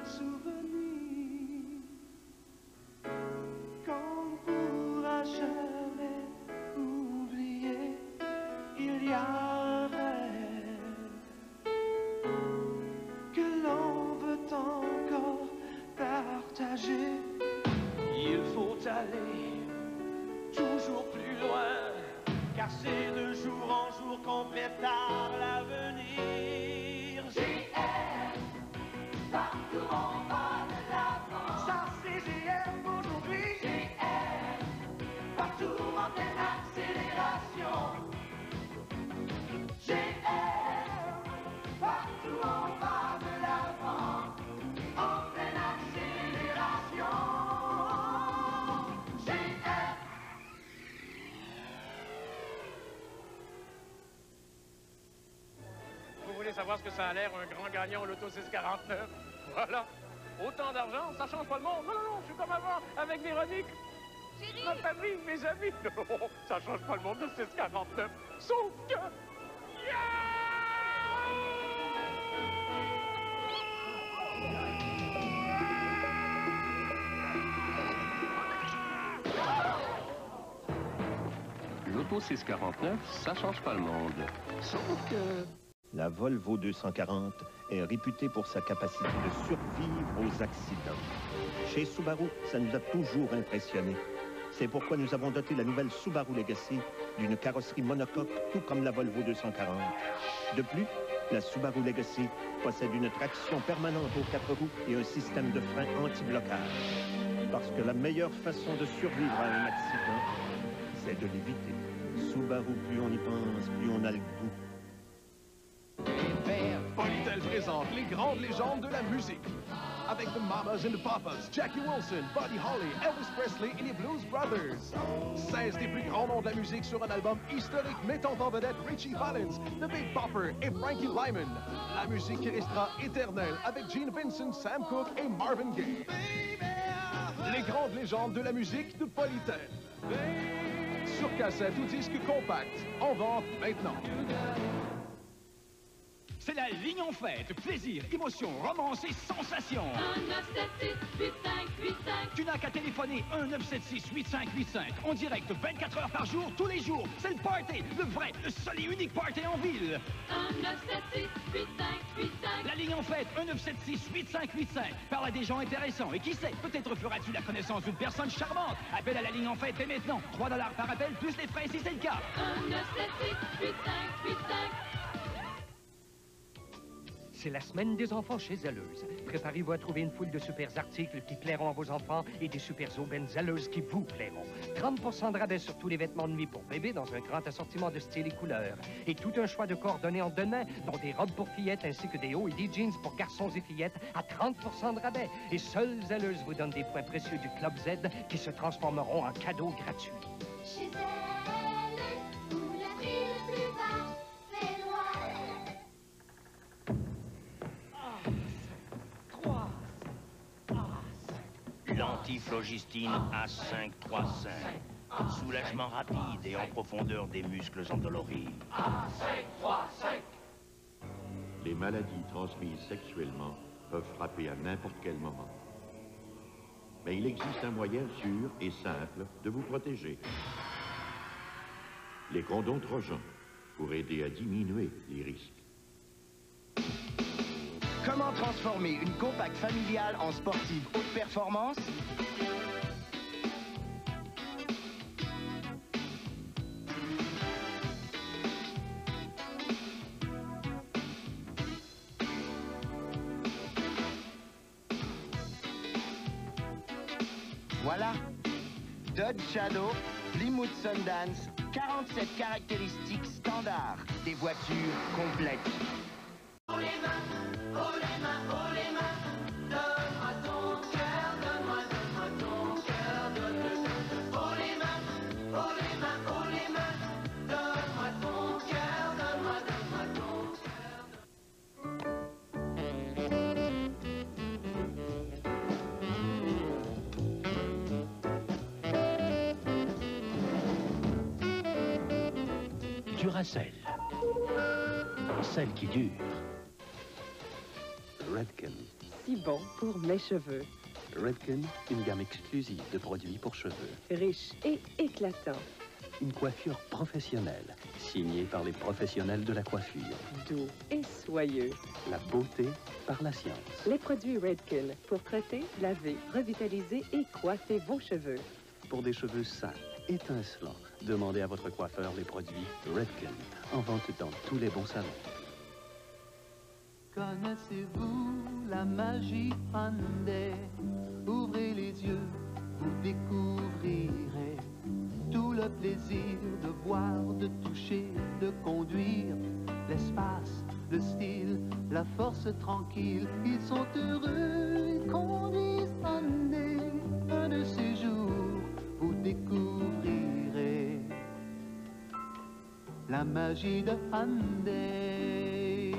souvenir qu'on ne pourra jamais oublier. Il y a un rêve que l'on veut encore partager. Il faut aller toujours plus loin, car c'est de jour en jour qu'on prépare l'avenir. GM, partout on va de l'avant. Ça c'est GM aujourd'hui. GM, partout en pleine accélération. GM, partout on va de l'avant. En pleine accélération. GM. Vous voulez savoir ce que ça a l'air, un grand gagnant au Loto 649? Voilà. Autant d'argent, ça change pas le monde. Non, non, non, je suis comme avant, avec Véronique. Chérie! Ma famille, mes amis. Non, ça change pas le monde de 649. Sauf que... L'Auto 649, ça change pas le monde. Sauf que... La Volvo 240 est réputée pour sa capacité de survivre aux accidents. Chez Subaru, ça nous a toujours impressionnés. C'est pourquoi nous avons doté la nouvelle Subaru Legacy d'une carrosserie monocoque, tout comme la Volvo 240. De plus, la Subaru Legacy possède une traction permanente aux 4 roues et un système de frein anti-blocage. Parce que la meilleure façon de survivre à un accident, c'est de l'éviter. Subaru, plus on y pense, plus on a le goût. Polytel présente les grandes légendes de la musique. Avec The Mamas and the Papas, Jackie Wilson, Buddy Holly, Elvis Presley et les Blues Brothers. 16 des plus grands noms de la musique sur un album historique mettant en vedette Richie Valens, The Big Bopper et Frankie Lyman. La musique qui restera éternelle avec Gene Vincent, Sam Cooke et Marvin Gaye. Les grandes légendes de la musique de Polytel. Sur cassette ou disque compact. En vente maintenant. C'est la ligne en fête. Plaisir, émotion, romance et sensation. 1-976-8585. Tu n'as qu'à téléphoner 1-976-8585 en direct 24 heures par jour, tous les jours. C'est le party, le vrai, le seul et unique party en ville. 1-976-8585. La ligne en fête, 1-976-8585. Parle à des gens intéressants. Et qui sait, peut-être feras-tu la connaissance d'une personne charmante. Appelle à la ligne en fête dès maintenant. 3 $ par appel, plus les frais si c'est le cas. 1-976-8585. C'est la semaine des enfants chez Zelleuze. Préparez-vous à trouver une foule de super articles qui plairont à vos enfants et des super aubaines Zelleuze qui vous plairont. 30% de rabais sur tous les vêtements de nuit pour bébé dans un grand assortiment de styles et couleurs. Et tout un choix de coordonnées en deux mains, dont des robes pour fillettes ainsi que des hauts et des jeans pour garçons et fillettes à 30% de rabais. Et seul Zelleuze vous donne des points précieux du Club Z qui se transformeront en cadeaux gratuits. Chez Zelleuze, où la vie le plus vaste fait noir. L'antiflogistine A535. Soulagement rapide et en profondeur des muscles endoloris. A535. Les maladies transmises sexuellement peuvent frapper à n'importe quel moment. Mais il existe un moyen sûr et simple de vous protéger. Les condoms Trojan, pour aider à diminuer les risques. Comment transformer une compacte familiale en sportive haute performance? Voilà, Dodge Shadow, Plymouth Sundance, 47 caractéristiques standards, des voitures complètes. Oh les mains, oh les mains, oh les mains. Donne-moi ton cœur, donne-moi ton cœur, donne-le. Oh les mains, oh les mains, oh les mains. Donne-moi ton cœur, donne-moi ton cœur. Duracell. Celle qui dure. Redken. si bon pour mes cheveux. Redken, une gamme exclusive de produits pour cheveux. Riche et éclatant. Une coiffure professionnelle, signée par les professionnels de la coiffure. Doux et soyeux. La beauté par la science. Les produits Redken pour traiter, laver, revitaliser et coiffer vos cheveux. Pour des cheveux sains, étincelants, demandez à votre coiffeur les produits Redken, en vente dans tous les bons salons. Connaissez-vous la magie Hyundai? Ouvrez les yeux, vous découvrirez tout le plaisir de voir, de toucher, de conduire. L'espace, le style, la force tranquille, ils sont heureux, ils conduisent Hyundai. Un de ces jours, vous découvrirez la magie de Hyundai.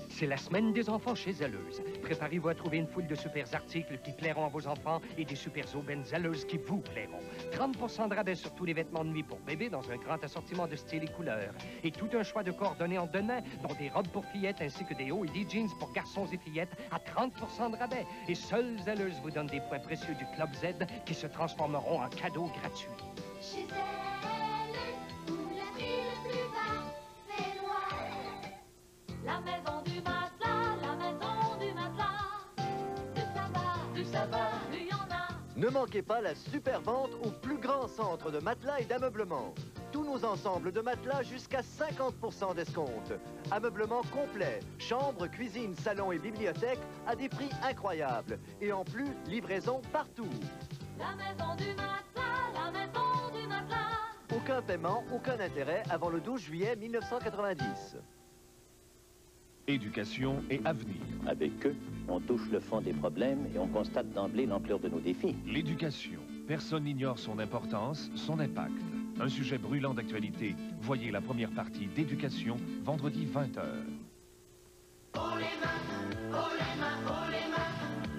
C'est la semaine des enfants chez Zaleuse. Préparez-vous à trouver une foule de super articles qui plairont à vos enfants et des super aubaines Zaleuse qui vous plairont. 30% de rabais sur tous les vêtements de nuit pour bébé dans un grand assortiment de styles et couleurs. Et tout un choix de coordonnées en denain, dont des robes pour fillettes ainsi que des hauts et des jeans pour garçons et fillettes à 30% de rabais. Et seul Zaleuse vous donne des points précieux du Club Z qui se transformeront en cadeaux gratuits. Chez elle, où la vie le plus bas, c'est loin. La maison du matelas, la maison du matelas. Du sabbat, il y en a. Ne manquez pas la super vente au plus grand centre de matelas et d'ameublement. Tous nos ensembles de matelas jusqu'à 50% d'escompte. Ameublement complet, chambre, cuisine, salon et bibliothèque à des prix incroyables. Et en plus, livraison partout. La maison du matelas, la maison du matelas. Aucun paiement, aucun intérêt avant le 12 juillet 1990. Éducation et avenir. Avec eux, on touche le fond des problèmes et on constate d'emblée l'ampleur de nos défis. L'éducation. Personne n'ignore son importance, son impact. Un sujet brûlant d'actualité. Voyez la première partie d'Éducation, vendredi 20h. Oh les mains, oh les mains, oh les mains.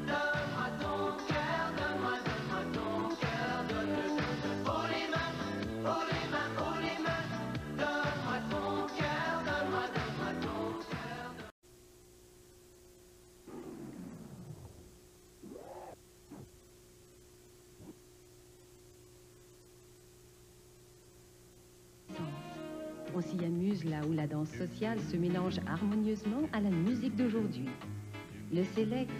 Donne-moi ton cœur, donne-moi, donne-moi ton cœur, donne-le. Oh les mains, oh les mains, oh les mains. Donne-moi ton cœur, donne-moi, donne-moi ton cœur. On s'y amuse là où la danse sociale se mélange harmonieusement à la musique d'aujourd'hui. Le Select,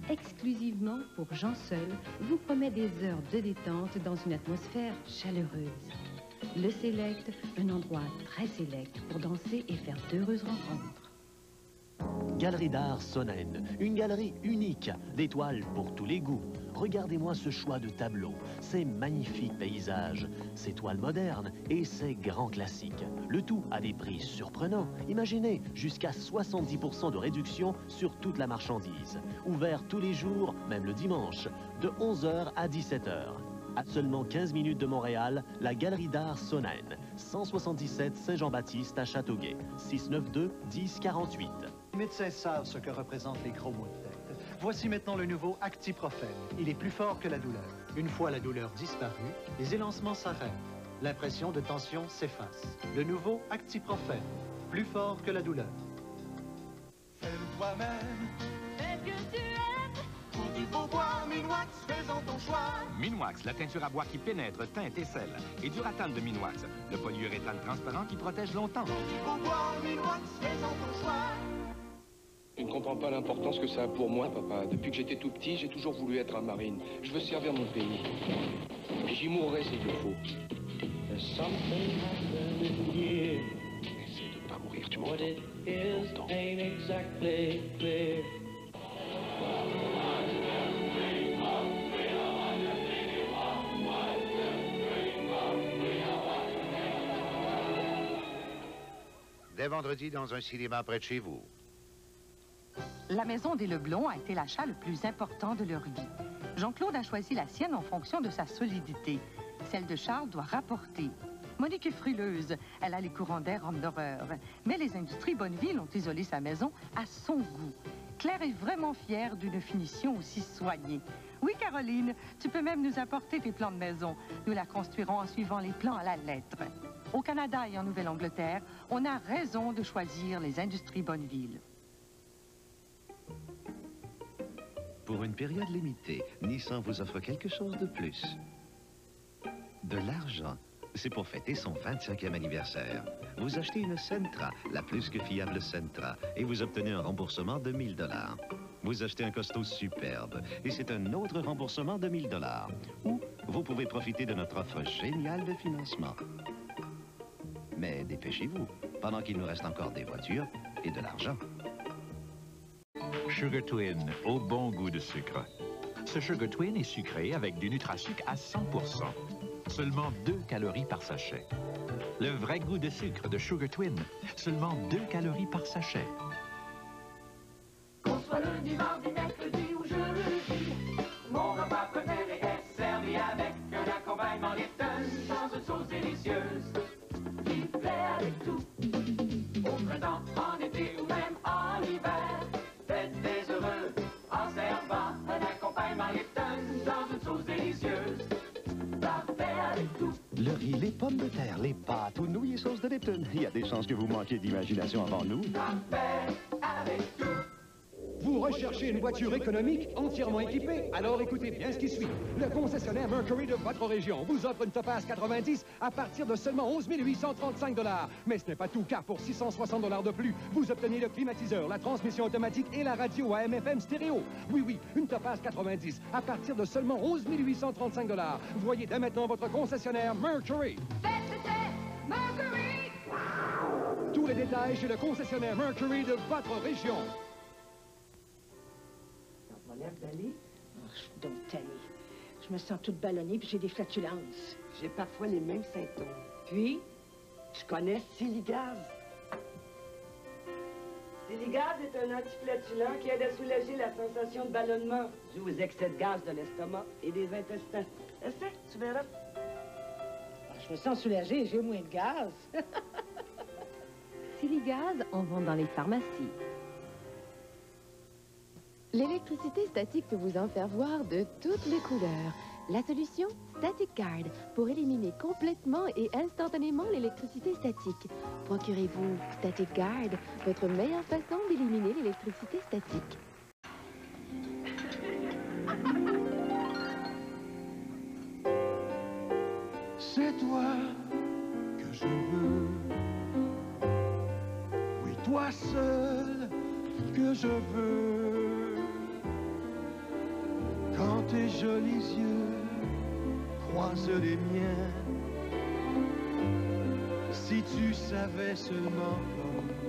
exclusivement pour gens seuls, vous promet des heures de détente dans une atmosphère chaleureuse. Le Select, un endroit très sélect pour danser et faire d'heureuses rencontres. Galerie d'art Sonnen, une galerie unique, des toiles pour tous les goûts. Regardez-moi ce choix de tableaux, ces magnifiques paysages, ces toiles modernes et ces grands classiques. Le tout à des prix surprenants. Imaginez, jusqu'à 70% de réduction sur toute la marchandise. Ouvert tous les jours, même le dimanche, de 11h à 17h. À seulement 15 minutes de Montréal, la Galerie d'art Sonnen, 177 Saint-Jean-Baptiste à Châteauguay, 692-1048. Les médecins savent ce que représentent les gros maux de tête. Voici maintenant le nouveau Actiprofène. Il est plus fort que la douleur. Une fois la douleur disparue, les élancements s'arrêtent. L'impression de tension s'efface. Le nouveau Actiprofène, plus fort que la douleur. Fais-le toi-même. Fais ce que tu aimes. Pour du beau bois, Minwax, faisons ton choix. Minwax, la teinture à bois qui pénètre, teinte et sel. Et Duratane de Minwax, le polyuréthane transparent qui protège longtemps. Pour du beau bois, Minwax, faisons ton choix. Je ne comprends pas l'importance que ça a pour moi, papa. Depuis que j'étais tout petit, j'ai toujours voulu être un marine. Je veux servir mon pays. Et j'y mourrai s'il le faut. Essaye de ne pas mourir, tu m'entends? Dès vendredi, dans un cinéma près de chez vous. La maison des Leblond a été l'achat le plus important de leur vie. Jean-Claude a choisi la sienne en fonction de sa solidité. Celle de Charles doit rapporter. Monique est frileuse. Elle a les courants d'air homme d'horreur. Mais les industries Bonneville ont isolé sa maison à son goût. Claire est vraiment fière d'une finition aussi soignée. Oui, Caroline, tu peux même nous apporter tes plans de maison. Nous la construirons en suivant les plans à la lettre. Au Canada et en Nouvelle-Angleterre, on a raison de choisir les industries Bonneville. Pour une période limitée, Nissan vous offre quelque chose de plus. De l'argent. C'est pour fêter son 25e anniversaire. Vous achetez une Sentra, la plus que fiable Sentra, et vous obtenez un remboursement de 1000 $. Vous achetez un costaud superbe, et c'est un autre remboursement de 1000 $. Ou vous pouvez profiter de notre offre géniale de financement. Mais dépêchez-vous, pendant qu'il nous reste encore des voitures et de l'argent. Sugar Twin, au bon goût de sucre. Ce Sugar Twin est sucré avec du Nutrasucre à 100%. Seulement 2 calories par sachet. Le vrai goût de sucre de Sugar Twin, seulement 2 calories par sachet. Qu'on soit lundi, mardi, mercredi ou jeudi, mon repas préféré est servi avec un accompagnement Lipton dans une sauce délicieuse qui plaît avec tout. Au printemps, en été ou même en hiver, faites des heureux en servant un accompagnement Lipton dans une sauce délicieuse. Parfait avec tout. Le riz, les pommes de terre, les pâtes ou nouilles et sauces de Lipton. Il y a des chances que vous manquiez d'imagination avant nous. Parfait avec tout. Vous recherchez une voiture économique entièrement équipée? Alors écoutez bien ce qui suit. Le concessionnaire Mercury de votre région vous offre une Topaz 90 à partir de seulement 11 835 $. Mais ce n'est pas tout, car pour 660 $ de plus, vous obtenez le climatiseur, la transmission automatique et la radio AM/FM stéréo. Oui, oui, une Topaz 90 à partir de seulement 11 835 $. Voyez dès maintenant votre concessionnaire Mercury. Faites le test, Mercury! Tous les détails chez le concessionnaire Mercury de votre région. L'air d'aller, je suis donc tannée. Je me sens toute ballonnée puis j'ai des flatulences. J'ai parfois les mêmes symptômes. Puis? Je connais Siligaz. Siligaz est un antiflatulant qui aide à soulager la sensation de ballonnement due aux excès de gaz de l'estomac et des intestins. Essaie, tu verras. Je me sens soulagée, j'ai moins de gaz. Siligaz, on vend dans les pharmacies. L'électricité statique peut vous en faire voir de toutes les couleurs. La solution, Static Guard, pour éliminer complètement et instantanément l'électricité statique. Procurez-vous Static Guard, votre meilleure façon d'éliminer l'électricité statique. C'est toi que je veux. Oui, toi seul que je veux. Quand tes jolis yeux croisent les miens, si tu savais seulement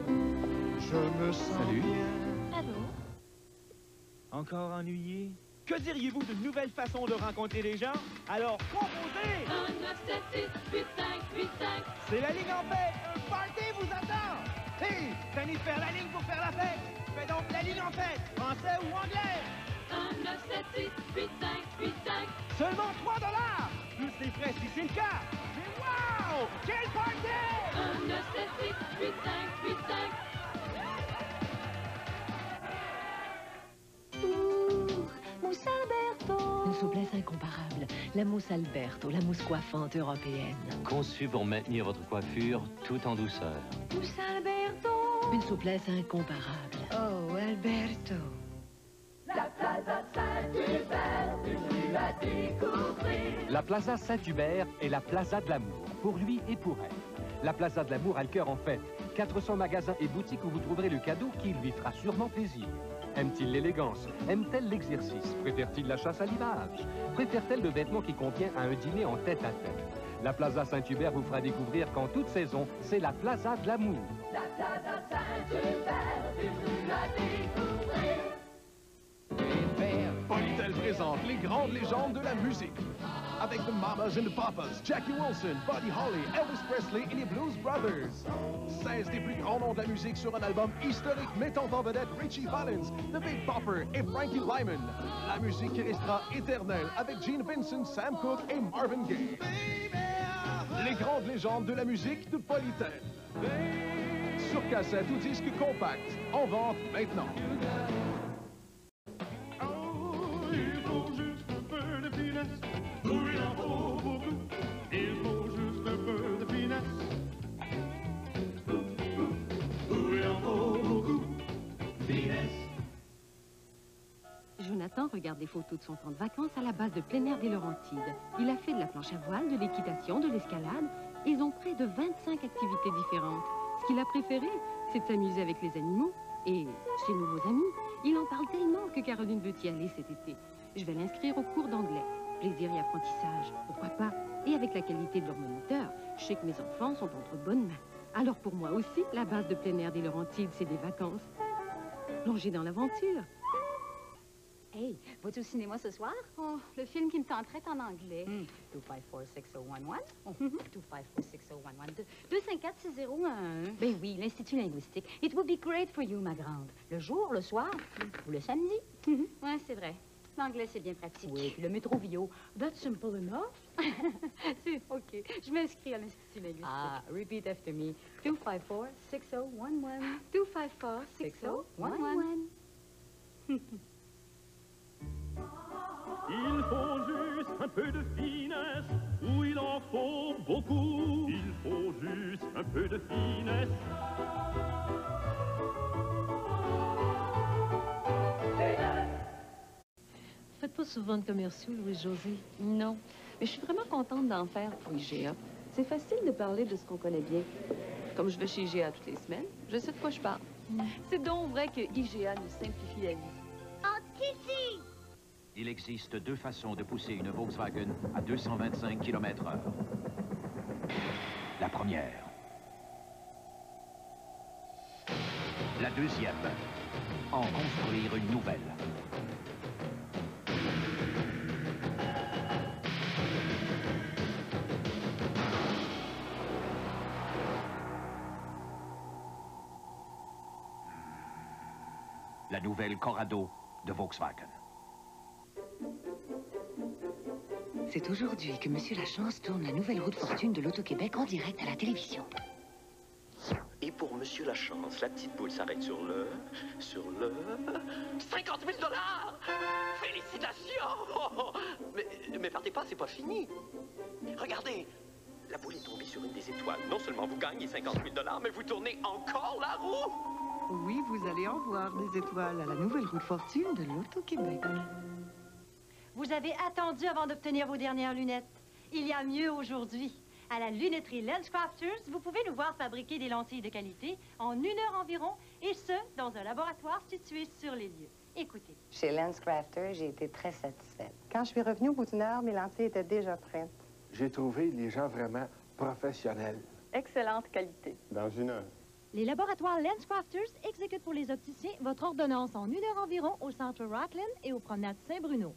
comme je me sens bien. Allô? Encore ennuyé? Que diriez-vous d'une nouvelle façon de rencontrer les gens? Alors, composez! 1, 9, 7, 6, 8, 5, 8, 5. C'est la ligne en fête! Un party vous attend! Hé! Tenez de faire la ligne pour faire la fête! Fais donc la ligne en fête! Français ou anglais? 1, 9, 7, 6, 8, 5, 8, 5. Seulement 3 $! Plus les frais si c'est le cas! Mais wow! Quel party! 1, 9, 7, 6, 8, 5, 8, 5. Mousse Alberto! Une souplesse incomparable. La mousse Alberto, la mousse coiffante européenne. Conçue pour maintenir votre coiffure tout en douceur. Mousse Alberto! Une souplesse incomparable. Oh, Alberto! La Plaza Saint-Hubert, une rue à découvrir. La Plaza Saint-Hubert est la Plaza de l'amour, pour lui et pour elle. La Plaza de l'amour a le cœur en fête. 400 magasins et boutiques où vous trouverez le cadeau qui lui fera sûrement plaisir. Aime-t-il l'élégance? Aime-t-elle l'exercice? Préfère-t-il la chasse à l'image? Préfère-t-elle le vêtement qui convient à un dîner en tête-à-tête? La Plaza Saint-Hubert vous fera découvrir qu'en toute saison, c'est la Plaza de l'amour. La Plaza Saint-Hubert, une rue à découvrir. Polytel présente les grandes légendes de la musique. Avec The Mamas and the Papas, Jackie Wilson, Buddy Holly, Elvis Presley et les Blues Brothers. 16 des plus grands noms de la musique sur un album historique mettant en vedette Richie Valens, The Big Bopper et Frankie Lyman. La musique qui restera éternelle avec Gene Vincent, Sam Cooke et Marvin Gaye. Les grandes légendes de la musique de Polytel. Sur cassette ou disque compact, en vente maintenant. Il faut juste un peu de finesse. Oui, il en faut beaucoup. Il faut juste un peu de finesse. Oui, il en faut beaucoup. Finesse. Jonathan, regarde des photos de son camp de vacances à la base de plein air des Laurentides. Il a fait de la planche à voile, de l'équitation, de l'escalade. Ils ont près de 25 activités différentes. Ce qu'il a préféré, c'est de s'amuser avec les animaux. Et ses nouveaux amis, il en parle tellement que Caroline veut y aller cet été. Je vais l'inscrire au cours d'anglais. Plaisir et apprentissage, pourquoi pas. Et avec la qualité de leur moniteur, je sais que mes enfants sont entre bonnes mains. Alors pour moi aussi, la base de plein air des Laurentides, c'est des vacances. Plonger dans l'aventure. Hey, vas-tu au cinéma ce soir? Oh, le film qui me tenterait est en anglais. 254-6011. 254-6011. 254-6011. Ben oui, l'Institut linguistique. It would be great for you, ma grande. Le jour, le soir ou le samedi. Ouais, c'est vrai. L'anglais, c'est bien pratique. Oui, puis le métro-bio. That's simple enough. C'est OK. Je m'inscris à l'Institut linguistique. Ah, repeat after me. 254-6011. 254-6011. Il faut juste un peu de finesse, ou il en faut beaucoup. Il faut juste un peu de finesse. Vous faites pas souvent de commerciaux, Louise-Josée? Non, mais je suis vraiment contente d'en faire pour IGA. C'est facile de parler de ce qu'on connaît bien. Comme je vais chez IGA toutes les semaines, je sais de quoi je parle. C'est donc vrai que IGA nous simplifie la vie. Oh, Titi! Il existe deux façons de pousser une Volkswagen à 225 km/h. La première. La deuxième. En construire une nouvelle. La nouvelle Corrado de Volkswagen. C'est aujourd'hui que Monsieur Lachance tourne la nouvelle roue de fortune de l'Auto-Québec en direct à la télévision. Et pour Monsieur Lachance, la petite boule s'arrête sur le 50 000 $! Félicitations! Mais partez pas, c'est pas fini. Regardez, la boule est tombée sur une des étoiles. Non seulement vous gagnez 50 000 $, mais vous tournez encore la roue! Oui, vous allez en voir des étoiles à la nouvelle roue de fortune de l'Auto-Québec. Vous avez attendu avant d'obtenir vos dernières lunettes. Il y a mieux aujourd'hui. À la lunetterie LensCrafters, vous pouvez nous voir fabriquer des lentilles de qualité en 1 heure environ, et ce, dans un laboratoire situé sur les lieux. Écoutez. Chez LensCrafters, j'ai été très satisfaite. Quand je suis revenue au bout d'une heure, mes lentilles étaient déjà prêtes. J'ai trouvé les gens vraiment professionnels. Excellente qualité. Dans une heure. Les laboratoires LensCrafters exécutent pour les opticiens votre ordonnance en 1 heure environ au centre Rockland et aux promenades Saint-Bruno.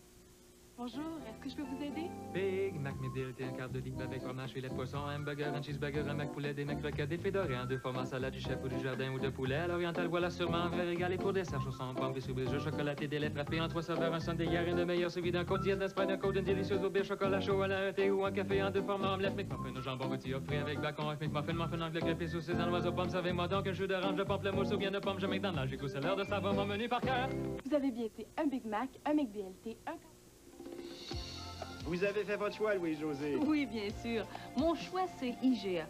Bonjour, est-ce que je peux vous aider? Big Mac McDilty, un quart de ligne avec fromage, filet de poisson, un hamburger, un cheeseburger, un Mac poulet, des Mac croquettes, des fédorés, un 2 format salade du chef ou du jardin ou de poulet. À l'oriental, voilà sûrement un vrai régal et pour dessert, chaussons, pommes, des soubis, jeux chocolatés, des laits frappés en 3 saveurs, un sundae hier, une de meilleure suivi d'un côte diète, d'un sprite, d'un côte, une délicieuse auberge, chocolat chaud, à un thé ou un café en 2 formats, omelette, McMuffin, au jambon rôti, frit avec bacon, avec McMuffin, muffin anglais, greffé, saucisse, en oiseau, pomme, savez-moi donc un jus d'orange, de pamplemousse ou bien de pomme, je McDonald's, j'ai goût, c'est l'heure de savoir mon menu par cœur. Vous avez bien été un Big Mac, un McBLT, un... Vous avez fait votre choix, Louise-Josée. Oui, bien sûr. Mon choix, c'est IGA.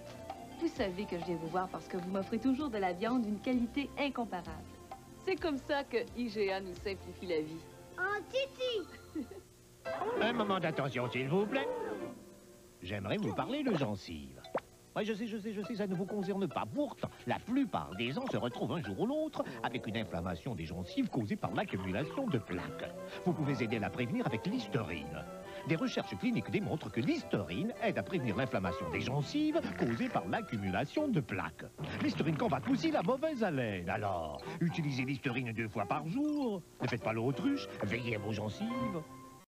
Vous savez que je viens vous voir parce que vous m'offrez toujours de la viande d'une qualité incomparable. C'est comme ça que IGA nous simplifie la vie. Oh, Titi! Un moment d'attention, s'il vous plaît. J'aimerais vous parler de gencives. Oui, je sais, ça ne vous concerne pas. Pourtant, la plupart des gens se retrouvent un jour ou l'autre avec une inflammation des gencives causée par l'accumulation de plaques. Vous pouvez aider à la prévenir avec l'Listerine. Des recherches cliniques démontrent que l'Listerine aide à prévenir l'inflammation des gencives causée par l'accumulation de plaques. L'Listerine combat aussi la mauvaise haleine. Alors, utilisez l'Listerine 2 fois par jour. Ne faites pas l'autruche, veillez à vos gencives.